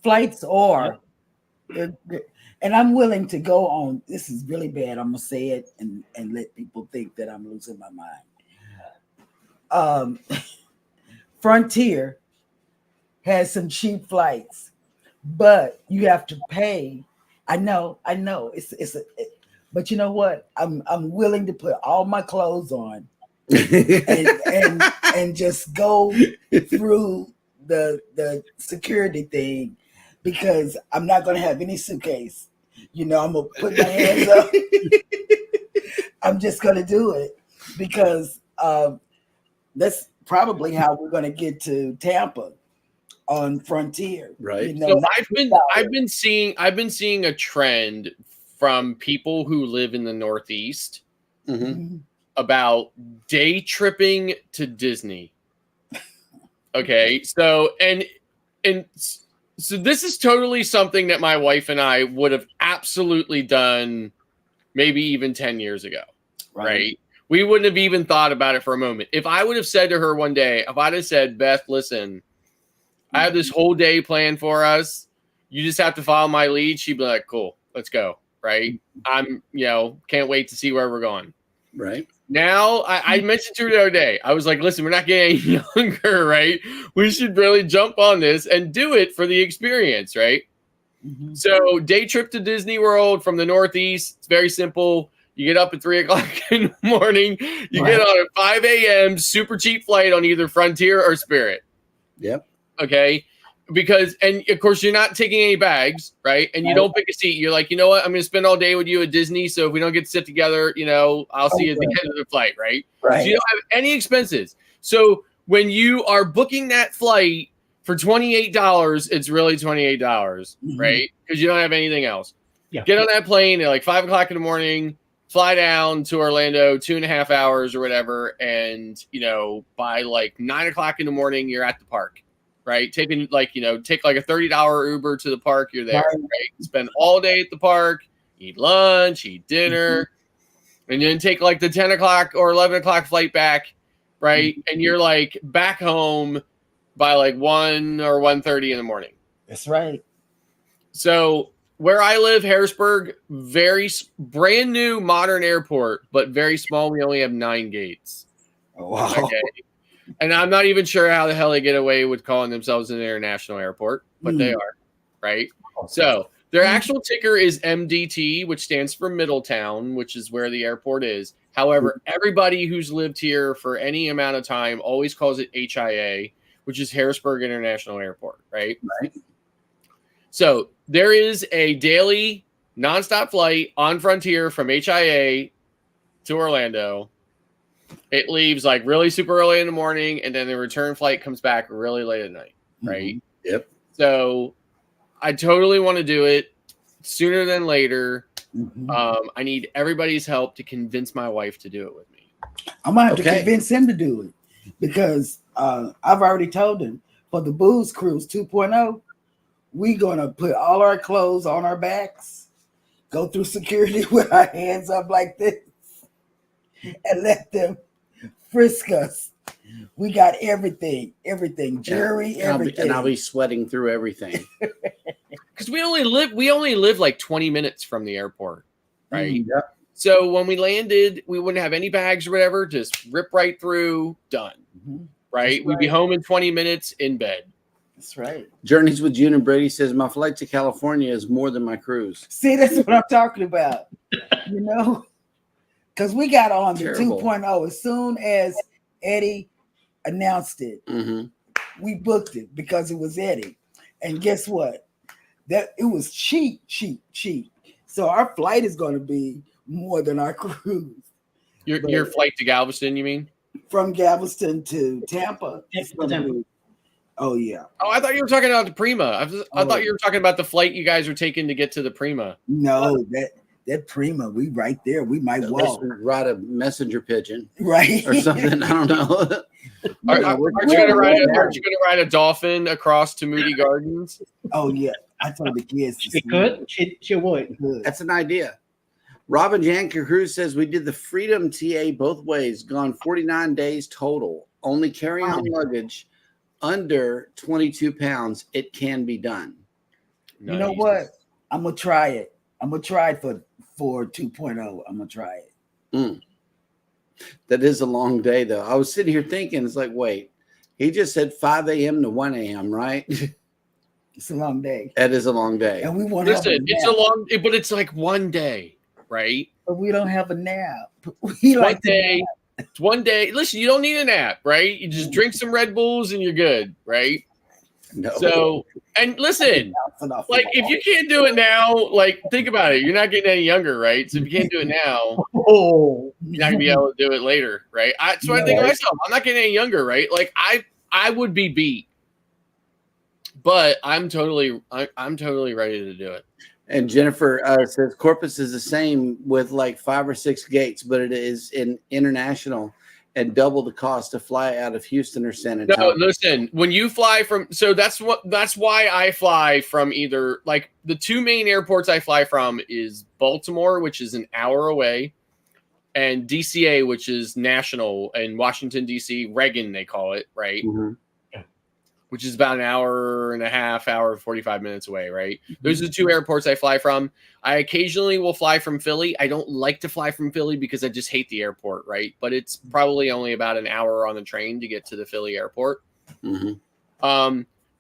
Flights or, and I'm willing to go on. This is really bad. I'm gonna say it and let people think that I'm losing my mind. Frontier has some cheap flights, but you have to pay. I know. But you know what? I'm willing to put all my clothes on and just go through the security thing, because I'm not going to have any suitcase. I'm going to put my hands up. I'm just going to do it because probably how we're going to get to Tampa on Frontier. Right. You know, So $90. I've been seeing a trend from people who live in the Northeast Mhm. about day tripping to Disney. Okay, so so this is totally something that my wife and I would have absolutely done maybe even 10 years ago, right? We wouldn't have even thought about it for a moment. If I would have said to her one day, if I'd have said, Beth, listen, I have this whole day planned for us. You just have to follow my lead. She'd be like, cool, let's go, right? I'm, can't wait to see where we're going. Right. Now, I mentioned to her the other day, I was like, listen, we're not getting any younger, right? We should really jump on this and do it for the experience, right? Mhm. So, day trip to Disney World from the Northeast. It's very simple. You get up at 3 o'clock in the morning. You get on at 5 a.m., super cheap flight on either Frontier or Spirit. Yep. Okay. And of course, you're not taking any bags, right? And you don't pick a seat. You're like, you know what? I'm going to spend all day with you at Disney. So if we don't get to sit together, I'll see you at the end of the flight, right? Right. So you don't have any expenses. So when you are booking that flight for $28, it's really $28, right? Because you don't have anything else. Yeah. Get on that plane at like 5 o'clock in the morning, fly down to Orlando, 2.5 hours or whatever. And, by like 9 o'clock in the morning, you're at the park. Right, take like a $30 Uber to the park. You're there, right? Spend all day at the park, eat lunch, eat dinner, and then take like the 10 o'clock or 11 o'clock flight back, right? And you're like back home by like 1 or 1:30 in the morning. That's right. So where I live, Harrisburg, very brand new modern airport, but very small. We only have 9 gates. Oh, wow. Okay. And I'm not even sure how the hell they get away with calling themselves an international airport, but they are, right? So their actual ticker is MDT, which stands for Middletown, which is where the airport is. However, everybody who's lived here for any amount of time always calls it HIA, which is Harrisburg International Airport, right? Right. So there is a daily nonstop flight on Frontier from HIA to Orlando. It leaves like really super early in the morning, and then the return flight comes back really late at night, right? Yep. So I totally want to do it sooner than later. I need everybody's help to convince my wife to do it with me. I'm going to have to convince him to do it because I've already told him for the Booze Cruise 2.0, we're going to put all our clothes on our backs, go through security with our hands up like this, and let them frisk us. We got everything, jewelry, everything. And I'll be sweating through everything. Because we only live like 20 minutes from the airport, right? Yep. So when we landed, we wouldn't have any bags or whatever, just rip right through, done. Right? We'd be home in 20 minutes in bed. That's right. Journeys with June and Brady says my flight to California is more than my cruise. See, that's what I'm talking about. Because we got on the Terrible. 2.0 as soon as Eddie announced it. We booked it because it was Eddie. And guess what? That it was cheap. So our flight is going to be more than our cruise. Your flight to Galveston, you mean? From Galveston to Tampa. Oh, yeah. Oh, I thought you were talking about the Prima. I thought you were talking about the flight you guys were taking to get to the Prima. No, that Prima, we right there. We might walk. Ride a messenger pigeon. Right. Or something. I don't know. Aren't you going to ride a dolphin across to Moody Gardens? Oh, yeah. I told the kids. She could. She would. That's an idea. Robin Janker Cruz says we did the Freedom TA both ways, gone 49 days total, only carry-on luggage under 22 pounds. It can be done. You know what? I'm going to try it. I'm going to try it for 2.0. I'm going to try it. That is a long day, though. I was sitting here thinking, it's like, wait, he just said 5 a.m. to 1 a.m., right? It's a long day. That is a long day. And we want Listen, it's a long, but it's like one day, right? But we don't have a nap. We One like day. It's one day. Listen, you don't need a nap, right? You just drink some Red Bulls and you're good, right? No. So, and listen, Bouncing off the like if wall. you can't do it now, like think about it. You're not getting any younger, right? So if you can't do it now, Oh, you're not gonna be able to do it later, right? So I think to myself, I'm not getting any younger, right? Like I would be beat, but I'm totally ready to do it. And Jennifer says Corpus is the same with like 5 or 6 gates, but it is in international and double the cost to fly out of Houston or San No, Antonio. listen, when you fly from, so that's why I fly from either, like the two main airports I fly from is Baltimore, which is an hour away, and DCA, which is national in Washington, D.C., Reagan, they call it, right? Mhm. Which is about an hour and a half, hour, 45 minutes away, right? Those are the two airports I fly from. I occasionally will fly from Philly. I don't like to fly from Philly because I just hate the airport, right? But it's probably only about an hour on the train to get to the Philly airport. Mhm.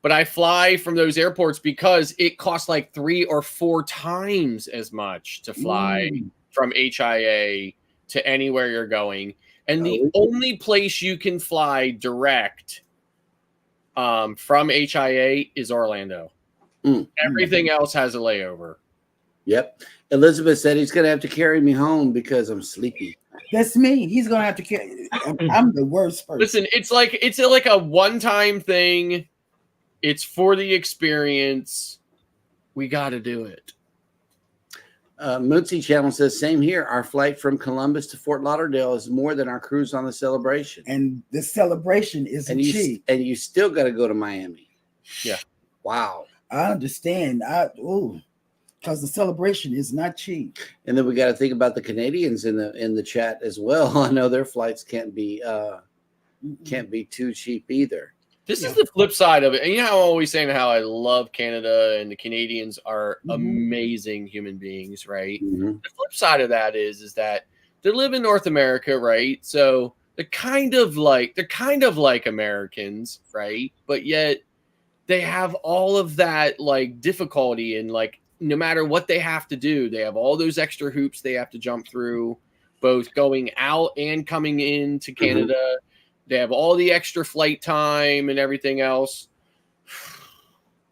But I fly from those airports because it costs like 3 or 4 times as much to fly from HIA to anywhere you're going. And the only place you can fly direct from HIA is Orlando. Everything else has a layover. Yep. Elizabeth said he's going to have to carry me home because I'm sleepy. That's me. He's gonna have to carry. I'm the worst person. Listen, it's like a one-time thing. It's for the experience. We got to do it. Mootsie Channel says, same here. Our flight from Columbus to Fort Lauderdale is more than our cruise on the Celebration. And the Celebration isn't cheap. And you still got to go to Miami. Yeah. Wow. I understand. Because the Celebration is not cheap. And then we got to think about the Canadians in the chat as well. I know their flights can't be too cheap either. This is the flip side of it. And you know how I'm always saying how I love Canada and the Canadians are amazing human beings, right? The flip side of that is that they live in North America, right? So they're kind of like Americans, right? But yet they have all of that like difficulty and like no matter what they have to do, they have all those extra hoops they have to jump through, both going out and coming into Canada. They have all the extra flight time and everything else.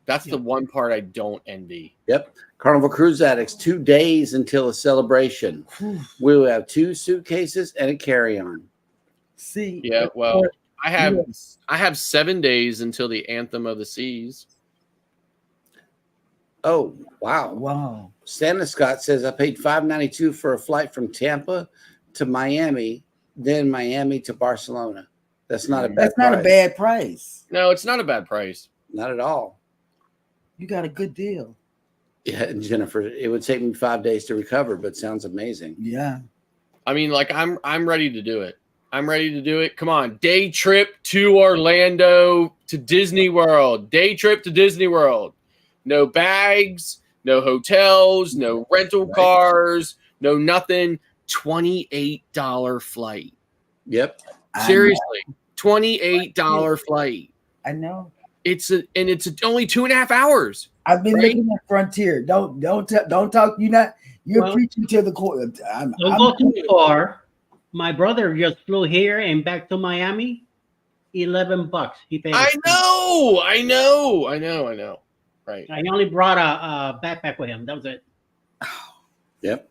That's the one part I don't envy. Yep. Carnival Cruise Addicts, 2 days until a celebration. We will have 2 suitcases and a carry-on. See? Yeah, well, I have 7 days until the Anthem of the Seas. Oh, wow. Wow. Santa Scott says, I paid $5.92 for a flight from Tampa to Miami, then Miami to Barcelona. That's not a bad That's not a bad price. No, it's not a bad price. Not at all. You got a good deal. Yeah, and Jennifer, it would take me 5 days to recover, but sounds amazing. Yeah. I mean, like I'm ready to do it. I'm ready to do it. Come on, day trip to Orlando to Disney World. Day trip to Disney World. No bags, no hotels, no rental cars, no nothing. $28 flight. Yep. Seriously, $28 flight. I know. It's only 2.5 hours. I've been looking at Frontier. Don't talk. You're preaching to the court. Don't go too far. My brother just flew here and back to Miami. $11 he paid. I know. Right. I only brought a backpack with him. That was it. Yep.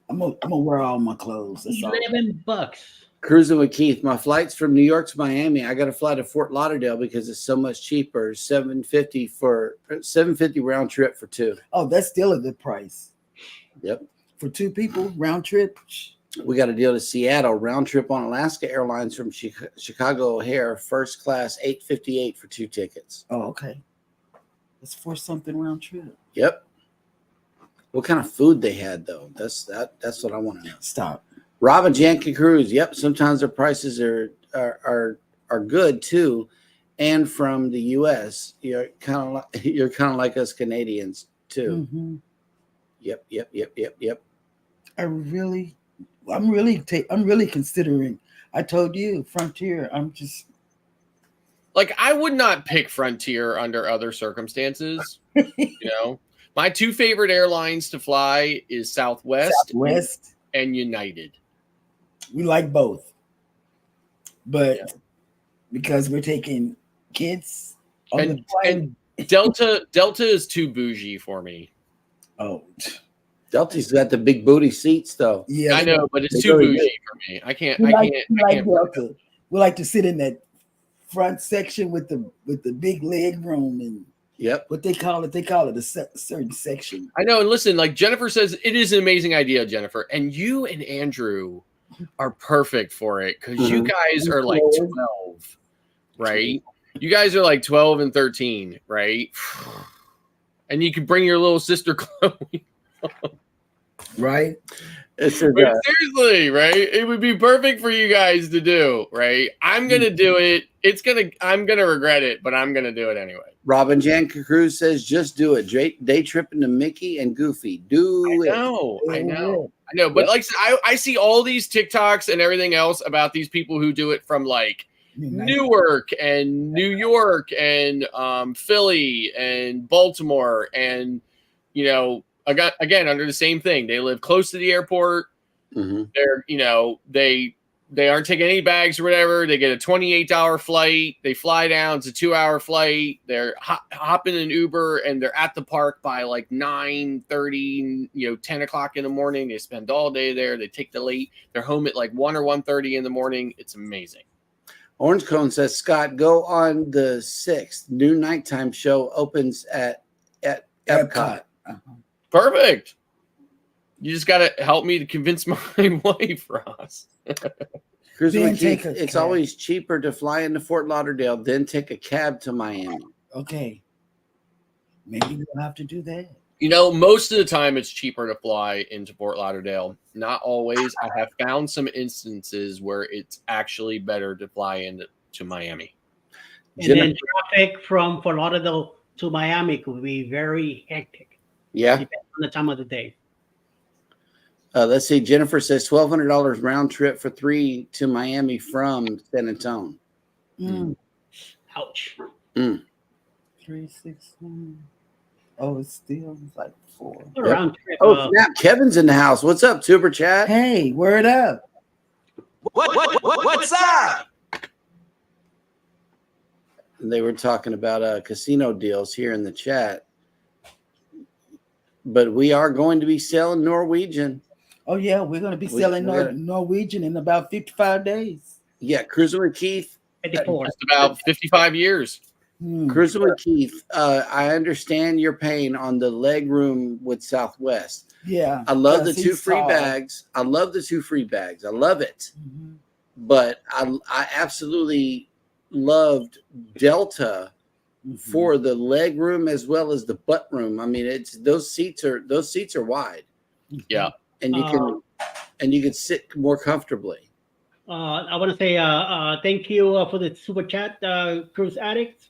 I'm gonna wear all my clothes. That's all. $11. Cruising with Keith. My flights from New York to Miami. I got to fly to Fort Lauderdale because it's so much cheaper. $750 round trip for 2. Oh, that's still a good price. Yep. For 2 people, round trip. We got a deal to Seattle, round trip on Alaska Airlines from Chicago O'Hare, first class, $858 for 2 tickets. Oh, okay. It's for something round trip. Yep. What kind of food they had though? That's what I want to know. Stop. Robin Janky Cruise. Yep. Sometimes their prices are good too, and from the U.S. You're kind of like us Canadians too. Mm-hmm. Yep. I'm really considering. I told you, Frontier. I'm just like I would not pick Frontier under other circumstances. My 2 favorite airlines to fly is Southwest and United. We like both, but because we're taking kids, On the And, flight. and Delta is too bougie for me. Oh, Delta's got the big booty seats, though. yeah. I know, but They it's too really bougie do. for me. I can't. We I like, can't. we I like can't. Delta. We like to sit in that front section with the big leg room and Yep. what they call it. They call it a certain section. I know. And listen, like Jennifer says, it is an amazing idea, Jennifer. And you and Andrew are perfect for it because you Mhm. guys are like 12, right? You guys are like 12 and 13, right? And you can bring your little sister Chloe. Right? It's a, But seriously, right? It would be perfect for you guys to do, right? I'm gonna do it. I'm gonna regret it, but I'm gonna do it anyway. Robin Jan Cruz says, just do it. Day tripping to Mickey and Goofy. Do it. I know. But like I see all these TikToks and everything else about these people who do it from like Newark and New York and Philly and Baltimore, and again under the same thing. They live close to the airport. Mhm. They aren't taking any bags or whatever. They get a $28 flight. They fly down. It's a 2-hour flight. They're hopping an Uber and they're at the park by like 9:30, 10 o'clock in the morning. They spend all day there. They take the late. They're home at like 1 or 1:30 in the morning. It's amazing. Orange Cone says, Scott, go on the 6th. New nighttime show opens at Epcot. Perfect. You just got to help me to convince my wife, Ross. Cruiser Keith, it's always cheaper to fly into Fort Lauderdale than take a cab to Miami. Okay. Maybe we'll have to do that. Most of the time it's cheaper to fly into Fort Lauderdale. Not always. I have found some instances where it's actually better to fly into Miami. And then traffic from Fort Lauderdale to Miami could be very hectic. Yeah. Depending on the time of the day. Let's see. Jennifer says $1,200 round trip for 3 to Miami from San Antonio. Ouch. 361. Oh, it's still like 4. Round trip. Oh, snap. Kevin's in the house. What's up, Tuber Chat? Hey, word up. What's up? They were talking about casino deals here in the chat. But we are going to be selling Norwegian. Oh, yeah. We're going to be selling Norwegian in about 55 days. Yeah. Cruising with Keith. Just about 55 years. Cruising with Keith. I understand your pain on the leg room with Southwest. Yeah. I love the 2 free bags. I love the 2 free bags. I love it. But I absolutely loved Delta for the leg room as well as the butt room. I mean, those seats are wide. Yeah. And you can sit more comfortably. I want to say thank you for the super chat, Cruise Addict.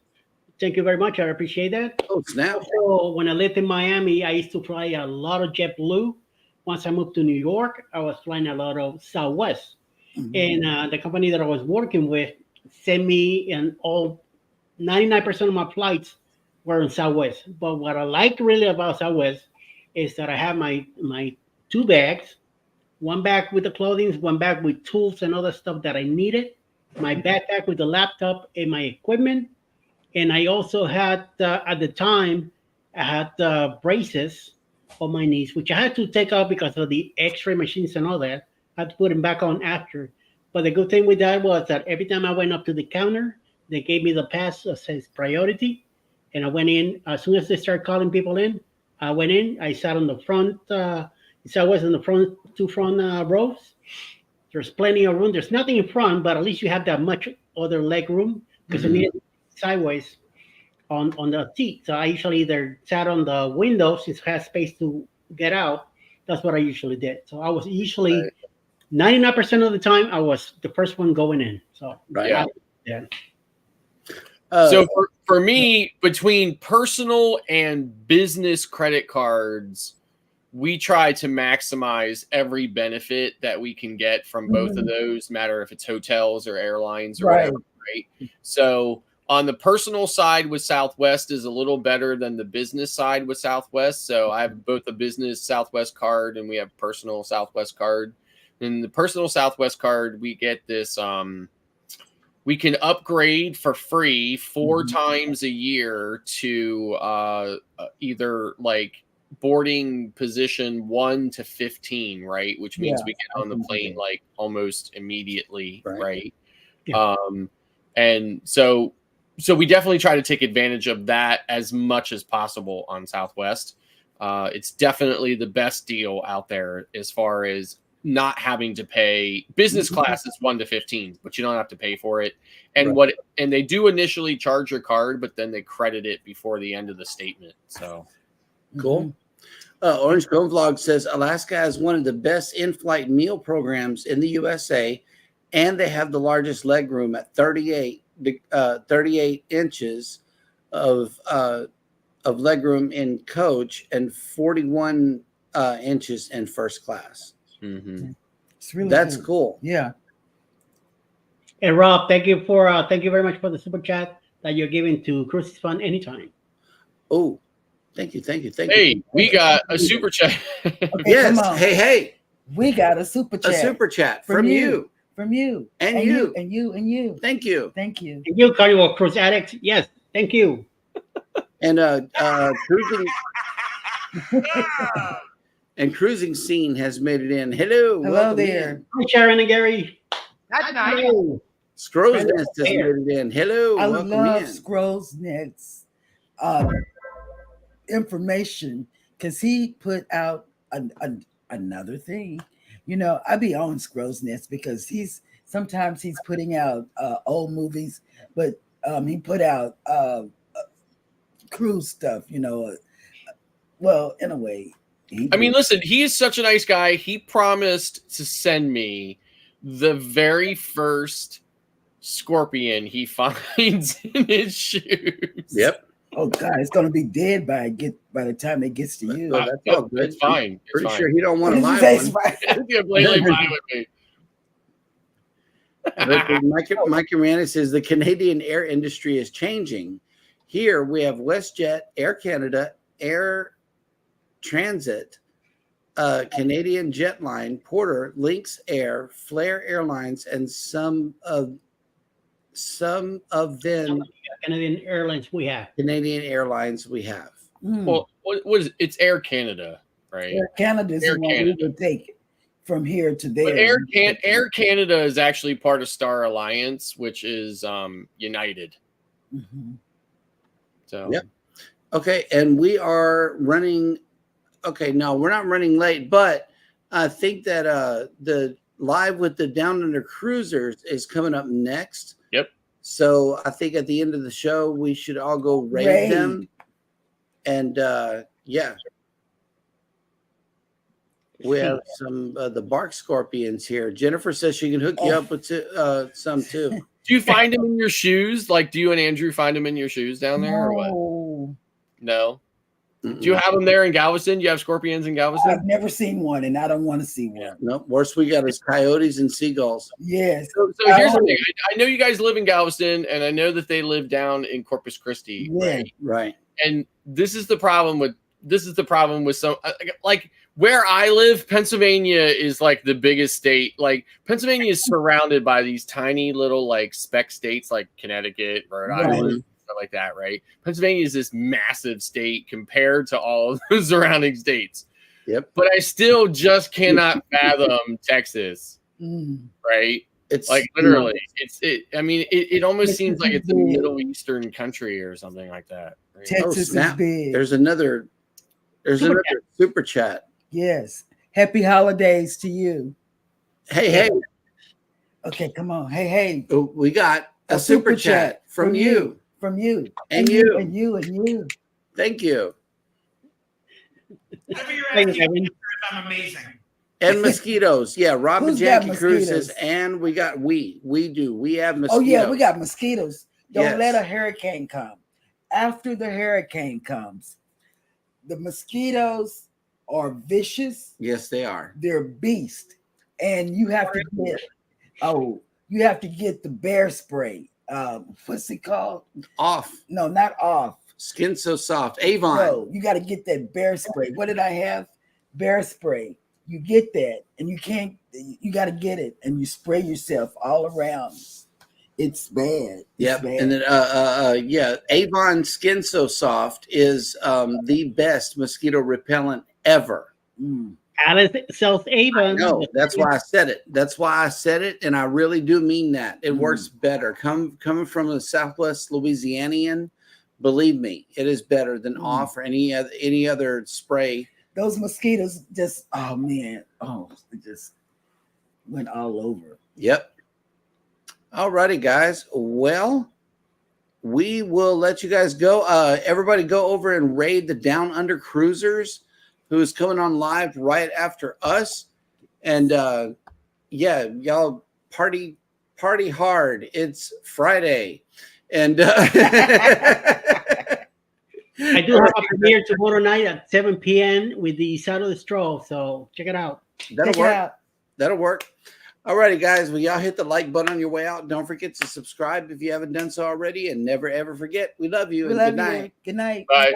Thank you very much. I appreciate that. Oh, snap. Also, when I lived in Miami, I used to fly a lot of JetBlue. Once I moved to New York, I was flying a lot of Southwest. And the company that I was working with sent me, and 99% of my flights were in Southwest. But what I liked really about Southwest is that I have my 2 bags, 1 bag with the clothing, 1 bag with tools and other stuff that I needed, my backpack with the laptop and my equipment. And I also had, at the time, I had braces on my knees, which I had to take off because of the x-ray machines and all that. I had to put them back on after. But the good thing with that was that every time I went up to the counter, they gave me the pass that says priority. And I went in, as soon as they started calling people in, I went in, I sat on the front, I was in the front, 2 front rows. There's plenty of room. There's nothing in front, but at least you have that much other leg room because I needed sideways on the seat. So I usually either sat on the window since I had space to get out. That's what I usually did. So I was usually 99% of the time I was the first one going in. So yeah. So for me, between personal and business credit cards, we try to maximize every benefit that we can get from both of those, no matter if it's hotels or airlines or whatever, right? So on the personal side with Southwest is a little better than the business side with Southwest. So I have both a business Southwest card and we have personal Southwest card. In the personal Southwest card, we get this we can upgrade for free 4 times a year to either like boarding position 1 to 15, right? Which means we get on the plane like almost immediately, right? Yeah. And so we definitely try to take advantage of that as much as possible on Southwest. It's definitely the best deal out there as far as not having to pay. Business class is 1 to 15, but you don't have to pay for it. And and they do initially charge your card, but then they credit it before the end of the statement. So cool. Orange Cone Vlog says Alaska has one of the best in-flight meal programs in the USA, and they have the largest leg room at 38 inches of leg room in coach and 41 inches in first class. It's really That's cool. Yeah. And Rob, thank you very much for the super chat that you're giving to Cruises Fund anytime. Oh, thank you. Hey, we got a super chat. Okay, Yes. come on. Hey. We got a super chat. A super chat from you. From you. And you. And you. Thank you. Thank you. And you, Carnival Cruise Addict. Yes, thank you. And cruising scene has made it in. Hello. Hello welcome there. in. Hi, Sharon and Gary. That's nice. Hello. Scrow's Nest has made it in. Hello. I welcome love in. Scrolls Net's information because he put out another thing. You know, I be on Scrolls Nest because sometimes he's putting out old movies, but he put out cruise stuff, you know. Well, in a way. I mean, listen, he is such a nice guy. He promised to send me the very first scorpion he finds in his shoes. Yep. Oh God, it's gonna be dead by the time it gets to you. That's all good. It's fine. It's Pretty fine. sure he don't want to buy It's one. right. He's completely fine with me. Mike Moranis says the Canadian air industry is changing. Here we have WestJet, Air Canada, Air Transit, Canadian Jetline, Porter, Lynx Air, Flair Airlines, and some of them Canadian Airlines we have. Canadian Airlines we have. Well, what is it? It's Air Canada, right? Air Canada is the one we would take from here to there. But Air Canada is actually part of Star Alliance, which is United. So Yep. Okay, and we are running. Okay, no, we're not running late, but I think that the live with the Down Under Cruisers is coming up next. Yep. So I think at the end of the show, we should all go raid them. And yeah. We have some the bark scorpions here. Jennifer says she can hook you up with some too. Do you find them in your shoes? Like, do you and Andrew find them in your shoes down there, or what? No. Do you have them there in Galveston? Do you have scorpions in Galveston? I've never seen one, and I don't want to see one. No, worst we got is coyotes and seagulls. Yes. So here's the thing. I know you guys live in Galveston, and I know that they live down in Corpus Christi. Yeah. Right. And this is the problem with some like where I live. Pennsylvania is like the biggest state. Like Pennsylvania is surrounded by these tiny little like speck states like Connecticut, Rhode Island, stuff like that, right? Pennsylvania is this massive state compared to all of the surrounding states. Yep. But I still just cannot fathom Texas, right? It's like literally, it almost seems like it's a Middle Eastern country or something like that. Right? Texas is big. There's another super chat. Yes. Happy holidays to you. Hey. Okay, come on. Hey. Oh, we got a super chat from you. From you. And you. And you. Thank you. I'm amazing. And mosquitoes. Yeah, Rob and Who's got Jackie Cruises. mosquitoes? And we got we have mosquitoes. Oh, yeah, we got mosquitoes. Don't Yes. let a hurricane come. After the hurricane comes, the mosquitoes are vicious. Yes, they are. They're beast. And you have to get the bear spray. What's it called? Off. No, not off. Skin so soft. Avon. No, you got to get that bear spray. What did I have? Bear spray. You get that, and you got to get it, and you spray yourself all around. It's bad. It's Yep. bad. And then yeah, Avon Skin So Soft is the best mosquito repellent ever. Mm. Alice sells Avon. No, that's why I said it. That's why I said it, and I really do mean that. It works better. Coming from a Southwest Louisianian, believe me, it is better than Off or any other spray. Those mosquitoes just, oh man, it just went all over. Yep. All righty, guys. Well, we will let you guys go. Everybody go over and raid the Down Under Cruisers, who is coming on live right after us. And yeah, y'all party hard. It's Friday. And I do have a premiere tomorrow night at 7 p.m. with the Sound of the Straw, so check it out. that'll Check it work. out. That'll work. All righty, guys. Well, y'all hit the like button on your way out. Don't forget to subscribe if you haven't done so already. And never, ever forget, we love you. We And love good night. you. Good night. Bye.